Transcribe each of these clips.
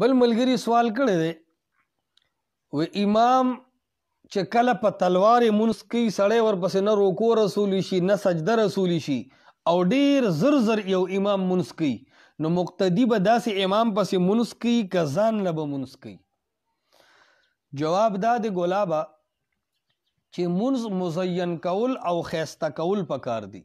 بل ملګری سوال کړی دی و امام چې کله په تلوار مونځ کوي سړی ورپسې نه رکوع رسولی شي نه سجده رسولی شي او ډیر زر زر یو امام مونځ کوي نو مقتدی به داسې امام پسې مونځ کوي که ځان نه به مونځ کوي؟ جواب دا دی ګلابه چې مونځ مزین کول او ښایسته کول پکار دی.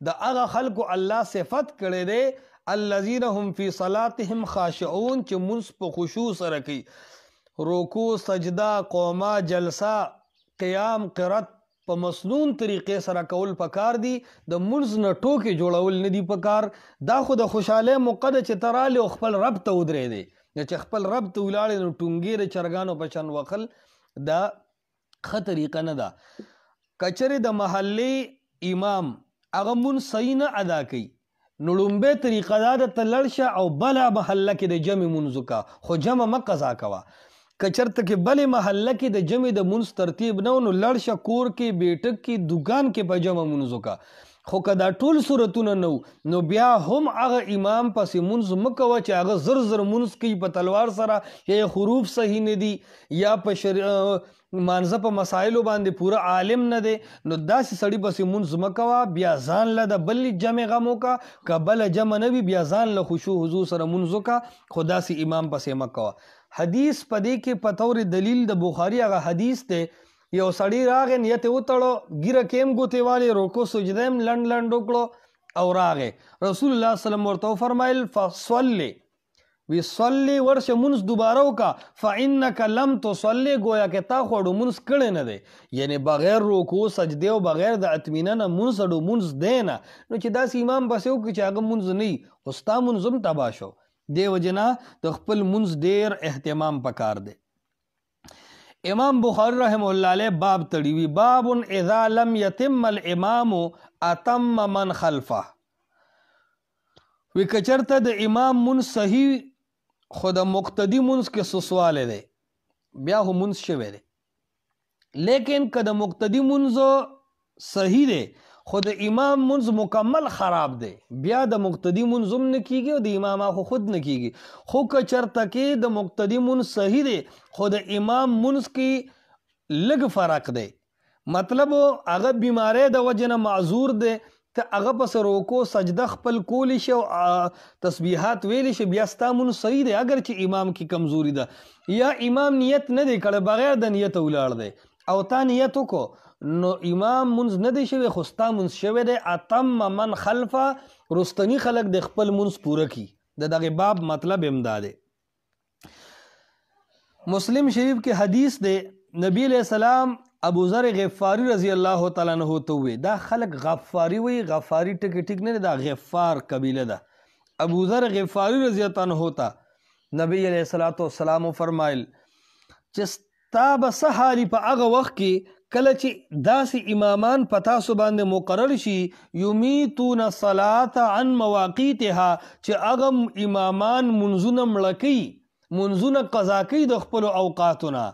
د هغه خلکو الله صفت کړی دی الذین هم فی صلاتهم خاشعون چې مونځ په خشوع سره کوي، رکوع سجده قومه جلسه قیام قرات په مسنون طریقې سره کول پکار دي. د مونځ نه ټوکې جوړول نه دي پکار. دا خو د خوشحالۍ موقع ده چې ته راغلې او خپل رب ته ودرېدې، چې خپل رب ته ولاړې نو ټونګې د چرګانو په شان وخل دا ښه طریقه نه ده. که چېرې د محلې امام هغه مونځ صحیح نه ادا کوي نو لومبۍ طریقه دا ده ته لړ شه او بله محله کې د جمع مونځ وکړه، خو جمع مه قضا کوه. که چېرته کې بلې محله کې د جمع د مونځ ترتیب نه و نو لړ شه کور کې بیټک کې دکان کې په جمع مونځ وکړه. خو که دا ټول صورتونه نه نو بیا هم هغه امام پسې مونځ مه کوه چې هغه زر زر مونځ کوي په تلوار سره، یا حروف صحیح نه دي یا په مانځه په مسایلو باندې پوره عالم نه دی، نو داسې سړي پسې مونځ مه کوه. بیا ځان له د بل جمع غم وکړه، که بله جمع نه وي بیا ځان له خشوع حضور سره مونځ وکړه، خو داسې امام پسې مه کوه. حدیث په دې کې په طور دلیل د بخاري هغه حدیث دی، یو سړی راغی نیت یې وتړو ګیره کې هم ګوتې والې رکوع سجده هم لنډ لنډ وکړو او راغی رسول الله وسلم ورته وفرمایل فصلی وی صلی ورشه مونځ دوباره وکړه فانک لم تصلی، گویا کې تا خو اډو مونځ کړی نه دی، یعنی بغیر رکوع سجدې او بغیر د اطمینان مونځ اډو مونځ دی نه. نو چې داسې امام پسې وکړي چې هغه مونځ نه وي خو ستا مونځ هم تباه شو. دې وجې نه د خپل مونځ ډېر اهتمام پکار دی. امام بخاری رحمه الله علیه باب تړي وي باب اذا لم یتم الامام اتم من خلفه. وی که چېرته د امام مونځ صحیح خو د مقتدي مونځ کې څه سوالی دی بیا خو مونځ شوی دی، لیکن که د مقتدي مونځ صحیح دی خو د امام مونځ مکمل خراب دی بیا د مقتدي مونځ هم نه کیږي او د امام خو خود نه کیږي. خو که چېرته کې د مقتدي مونځ صحیح دی خو د امام مونځ کې لږ فرق دی، مطلب هغه بیماری د وجې نه معذور دی، ته هغه پس رکوع سجده خپل کولی شي او تسبیحات ویلی شي بیا ستا مونځ صحیح دی اگر چې امام کې کمزوري ده، یا امام نیت نه دی کړی بغیر د نیت ولاړ دی او تا نیت وکړو نو امام مونځ نه دی شوی خو ستا مونځ شوی دی. اتم من خلفه رستنی خلق د خپل مونځ پوره کی. د دغه باب مطلب امدا دی. مسلم شریف کې حدیث دی نبی علیہ السلام ابو ذر غفاری رضی الله تعالی عنہ ته وی دا خلق غفاری وی، غفاری ټکی ټیک نه دا غفار قبیله ده. ابو ذر غفاری رضی الله عنہ ته نبی علیہ الصلوۃ والسلام فرمایل چې ستا به څه حالي په هغه وخت کې کله چې داسې امامان په تاسو باندې مقرر شي یمیتون الصلاة عن مواقیتها چې هغه امامان منځونه مړه کوي، منځونه قضا کوي د خپلو اوقاتونه.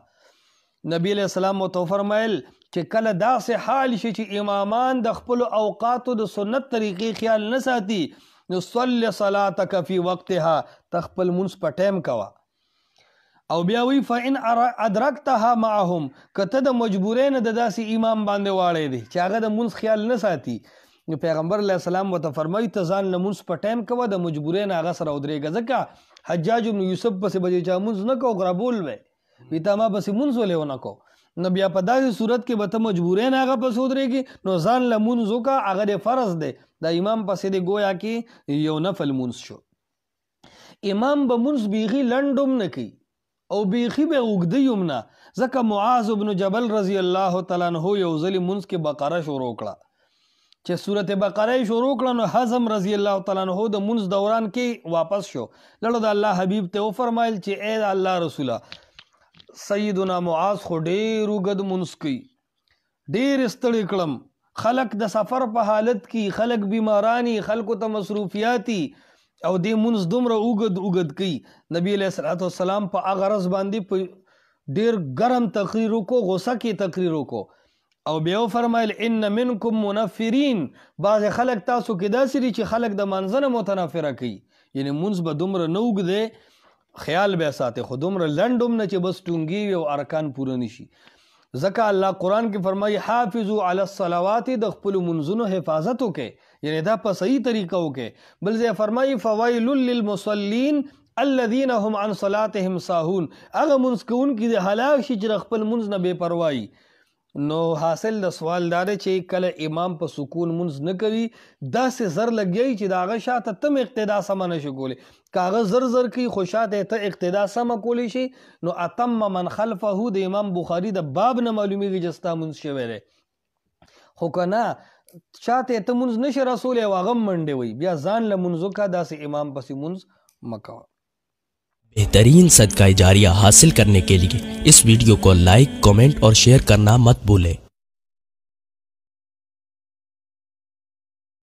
نبی علیہ السلام ورته فرمایل چې کله داسې حال شي چې امامان د خپلو اوقاتو د سنت طریقې خیال نه ساتي نو صلی صلاتک فی وقتها ته خپل مونځ په ټایم کوه. او بیا وی فإن ادرکتها معهم که ته د مجبورۍ نه د داسې امام باندې واړی دی چې هغه د مونځ خیال نه ساتي نو پیغمبر علیه السلام ورته فرمایي ته ځان له مونځ په ټایم کوه، د مجبورۍ نه هغه سره ودرېږه. ځکه حجاج بن یوسف پسې به چا مونځ نه کوو غربول وی وی تا ما پسې مونځ ولې ونه کو نو بیا په داسې صورت کې به ته مجبورۍ نه هغه پسې ودرېږي نو ځان له مونځ وکړه، هغه د فرض دی د امام پسې دی گویا کې یو نفل مونځ شو. امام به مونځ بیخي لنډ هم نه کوي او بیخي به اوږده هم نه، ځکه معاذ بن جبل رضی الله تعالی عنہ یو ځلې مونځ کې بقره شروع کړه چې صورت بقره شروع کړه نو حزم رضی الله تعالی عنہ د مونځ دوران کې واپس شو، لړو د الله حبیب ته وفرمایل چې اے الله رسوله سیدنا معاذ خو ډېر اوږد مونځ کوي، ډېر ستړی کړم، خلق د سفر په حالت کې خلق بیمارانی خلکو ته مصروفیاتي او دې مونځ دومره اوږد کوي. نبی علیہ الصلوۃ والسلام په هغه غرض باندې په ډېر ګرم تقریر وکړو، غصه کې تقریر وکړو او بیا فرمایل ان منکم منفرین، بعض خلق تاسو کې داسې دي چې خلق د منځ نه متنفره کوي، یعنی مونځ به دومره نه اوږد دی خیال به ساته خو دومره لنډ هم نه چې بس ټونګي او ارکان پوره نشي. ځکه الله قرآن کې فرمایي حافظوا علی الصلوات، د خپلو منځونو حفاظت وکړئ، یعنی دا په صحیح طریقه وکړئ. بل ځای فرمایي فویل للمصلین الذین هم عن صلاتهم ساهون، هغه منځ کوونکي د هلاک شي چې خپل منځ نه بې پروایي. نو حاصل د سوال دا دی چې کله امام په سکون منځ نه کوي داسې زر لګیږي چې د هغه شاته تم اقتدا سمه نشي کولی. که هغه زر زر کوي خو شاته ته اقتدا سمه کولی شي نو اتم من خلفه د امام بخاري د باب نه معلومیږي چې ستا منځ شوی دی. خو که نه شاته ته منځ نشي رسولی او هغه منډې وي بیا ځان له منځ وکړه، داسې امام پسې منځ مه کوه. बेहतरीन सदका जारिया हासिल करने के लिए इस वीडियो को लाइक, कमेंट और शेयर करना मत भूलें।